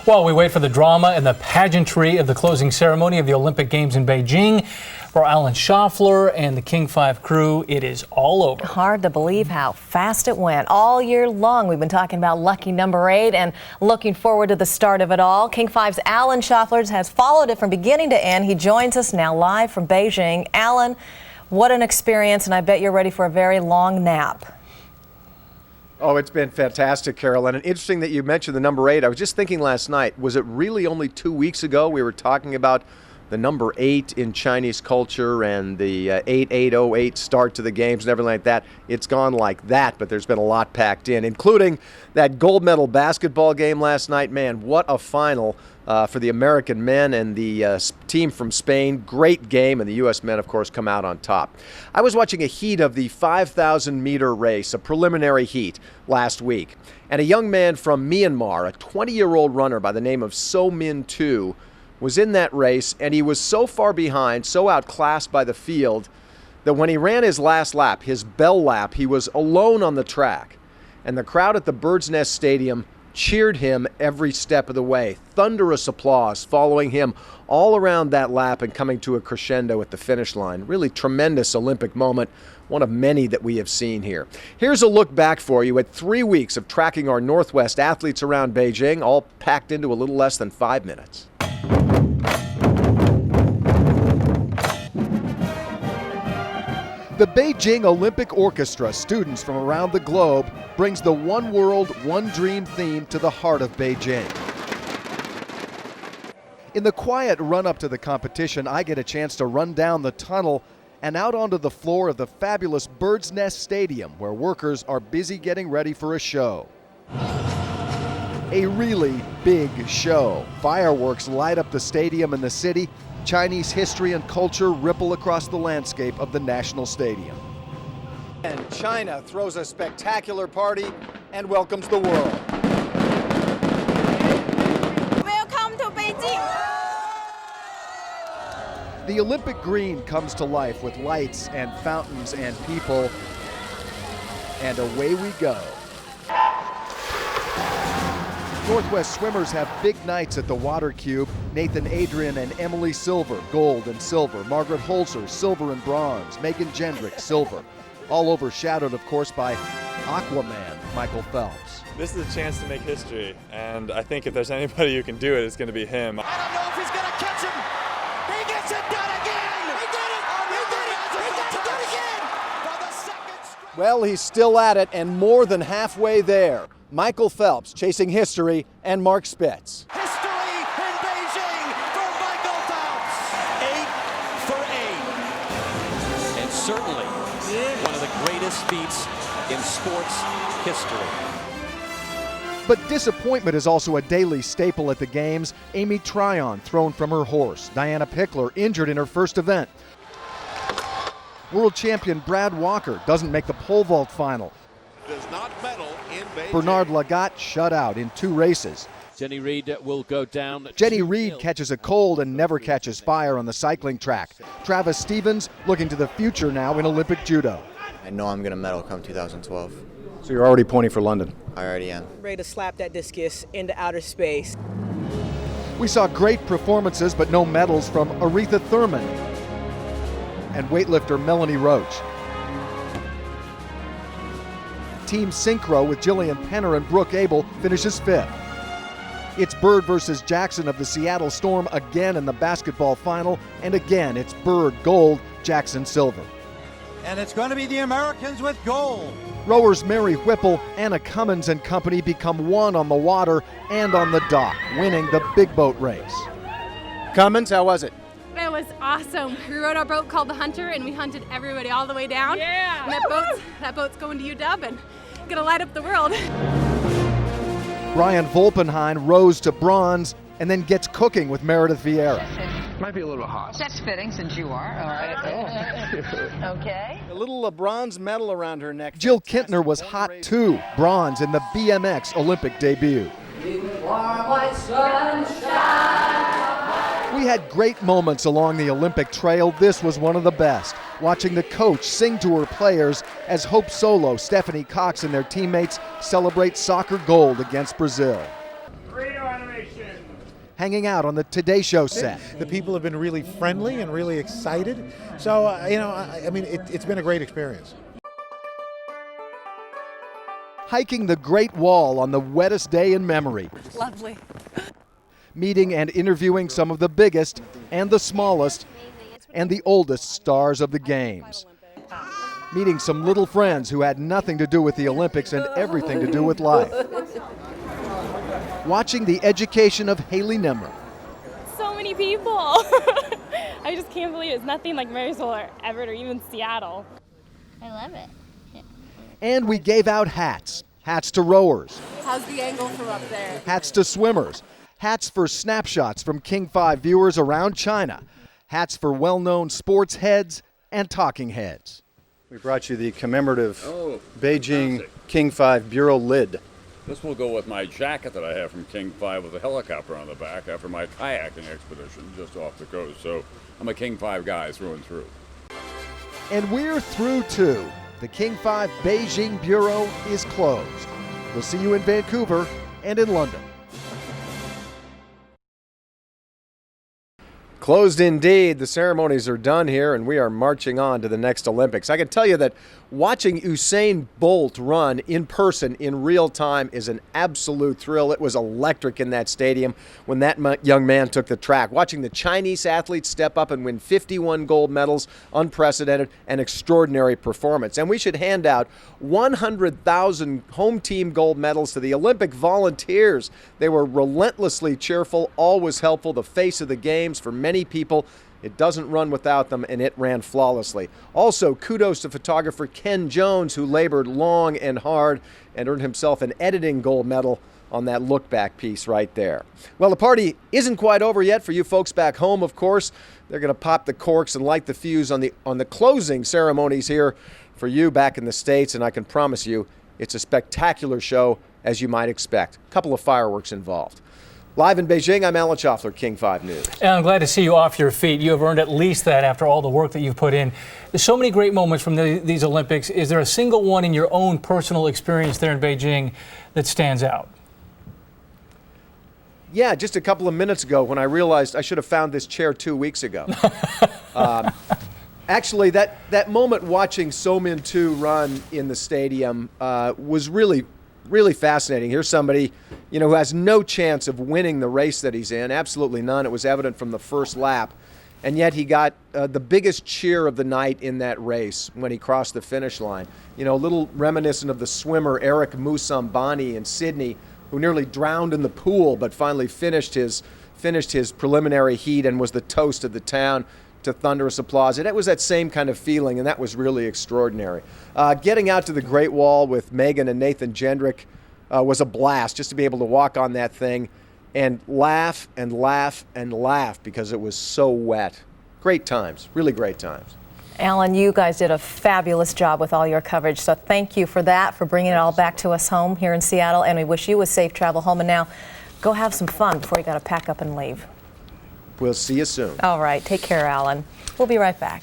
Well, we wait for the drama and the pageantry of the closing ceremony of the Olympic Games in Beijing. For Alan Schaffler and the King 5 crew, it is all over. Hard to believe how fast it went. All year long, we've been talking about lucky number 8 and looking forward to the start of it all. King 5's Alan Schaffler has followed it from beginning to end. He joins us now live from Beijing. Alan, what an experience, and I bet you're ready for a very long nap. Oh, it's been fantastic, Carolyn. And interesting that you mentioned the number 8. I was just thinking last night, was it really only 2 weeks ago we were talking about the number 8 in Chinese culture and the 8808 start to the games and everything like that? It's gone like that, but there's been a lot packed in, including that gold medal basketball game last night. Man, what a final for the American men and the team from Spain. Great game, and the U.S. men, of course, come out on top. I was watching a heat of the 5,000-meter race, a preliminary heat, last week, and a young man from Myanmar, a 20-year-old runner by the name of So Min 2, was in that race, and he was so far behind, so outclassed by the field, that when he ran his last lap, his bell lap, he was alone on the track. And the crowd at the Bird's Nest Stadium cheered him every step of the way. Thunderous applause following him all around that lap and coming to a crescendo at the finish line. Really tremendous Olympic moment, one of many that we have seen here. Here's a look back for you at 3 weeks of tracking our Northwest athletes around Beijing, all packed into a little less than 5 minutes. The Beijing Olympic Orchestra, students from around the globe, brings the One World, One Dream theme to the heart of Beijing. In the quiet run-up to the competition, I get a chance to run down the tunnel and out onto the floor of the fabulous Bird's Nest Stadium, where workers are busy getting ready for a show. A really big show. Fireworks light up the stadium and the city. Chinese history and culture ripple across the landscape of the National Stadium. And China throws a spectacular party and welcomes the world. Welcome to Beijing. The Olympic green comes to life with lights and fountains and people, and away we go. Northwest swimmers have big nights at the Water Cube. Nathan Adrian and Emily Silver, gold and silver. Margaret Holzer, silver and bronze. Megan Jendrick, silver. All overshadowed, of course, by Aquaman, Michael Phelps. This is a chance to make history, and I think if there's anybody who can do it, it's going to be him. I don't know if he's going to catch him. He gets it done again. He did it. He did it. He got it done again for the second straight. Well, he's still at it and more than halfway there. Michael Phelps chasing history and Mark Spitz. History in Beijing for Michael Phelps. 8 for 8. And certainly one of the greatest feats in sports history. But disappointment is also a daily staple at the games. Amy Tryon thrown from her horse. Diana Pickler injured in her first event. World champion Brad Walker doesn't make the pole vault final. Does not medal in Beijing. Bernard Lagat shut out in 2 races. Jenny Reed will go down. Jenny Reed catches a cold and never catches fire on the cycling track. Travis Stevens looking to the future now in Olympic judo. I know I'm going to medal come 2012. So you're already pointing for London? I already am. Ready to slap that discus into outer space. We saw great performances but no medals from Aretha Thurman and weightlifter Melanie Roach. Team Synchro with Jillian Penner and Brooke Abel finishes 5th. It's Bird versus Jackson of the Seattle Storm again in the basketball final, and again it's Bird gold, Jackson silver. And it's going to be the Americans with gold. Rowers Mary Whipple, Anna Cummins and company become 1 on the water and on the dock, winning the big boat race. Cummins, how was it? It was awesome. We rode our boat called the Hunter, and we hunted everybody all the way down. Yeah. And that boat's going to UW and gonna light up the world. Brian Volpenheim rose to bronze and then gets cooking with Meredith Vieira. Might be a little hot. That's fitting since you are. All right. Okay. A little bronze medal around her neck. Jill Kintner was hot too. Bronze in the BMX Olympic debut. We had great moments along the Olympic trail. This was one of the best. Watching the coach sing to her players as Hope Solo, Stephanie Cox, and their teammates celebrate soccer gold against Brazil. Radio animation. hanging out on the Today Show set. The people have been really friendly and really excited. So, I mean, it's been a great experience. Hiking the Great Wall on the wettest day in memory. Lovely. Meeting and interviewing some of the biggest and the smallest and the oldest stars of the games. Meeting some little friends who had nothing to do with the Olympics and everything to do with life. Watching the education of Haley Nimmer. So many people. I just can't believe it's nothing like Marysville or Everett or even Seattle. I love it. And we gave out hats. Hats to rowers. How's the angle from up there? Hats to swimmers. Hats for snapshots from King 5 viewers around China. Hats for well-known sports heads and talking heads. We brought you the commemorative Beijing King 5 Bureau lid. This will go with my jacket that I have from King 5 with a helicopter on the back after my kayaking expedition just off the coast. So I'm a King 5 guy through and through. And we're through too. The King 5 Beijing Bureau is closed. We'll see you in Vancouver and in London. Closed indeed. The ceremonies are done here, and we are marching on to the next Olympics. I can tell you that watching Usain Bolt run in person in real time is an absolute thrill. It was electric in that stadium when that young man took the track. Watching the Chinese athletes step up and win 51 gold medals, unprecedented and extraordinary performance. And we should hand out 100,000 home team gold medals to the Olympic volunteers. They were relentlessly cheerful, always helpful, the face of the games for many people. It doesn't run without them, and it ran flawlessly. Also, kudos to photographer Ken Jones, who labored long and hard and earned himself an editing gold medal on that look-back piece right there. Well, the party isn't quite over yet for you folks back home, of course. They're going to pop the corks and light the fuse on the closing ceremonies here for you back in the States, and I can promise you it's a spectacular show, as you might expect. A couple of fireworks involved. Live in Beijing, I'm Alan Schaffler, King 5 News. And I'm glad to see you off your feet. You have earned at least that after all the work that you've put in. There's so many great moments from these Olympics. Is there a single one in your own personal experience there in Beijing that stands out? Yeah, just a couple of minutes ago when I realized I should have found this chair 2 weeks ago. Actually, that moment watching So Min-tu run in the stadium was really fascinating. Here's somebody, who has no chance of winning the race that he's in, absolutely none. It was evident from the first lap. And yet he got the biggest cheer of the night in that race when he crossed the finish line. A little reminiscent of the swimmer Eric Musambani in Sydney, who nearly drowned in the pool but finally finished his preliminary heat and was the toast of the town to thunderous applause. And it was that same kind of feeling, and that was really extraordinary. Getting out to the Great Wall with Megan and Nathan Jendrick was a blast, just to be able to walk on that thing and laugh and laugh and laugh because it was so wet. Great times, really great times. Alan, you guys did a fabulous job with all your coverage, so thank you for that, for bringing it all back to us home here in Seattle, and we wish you a safe travel home. And now, go have some fun before you got to pack up and leave. We'll see you soon. All right, take care, Alan. We'll be right back.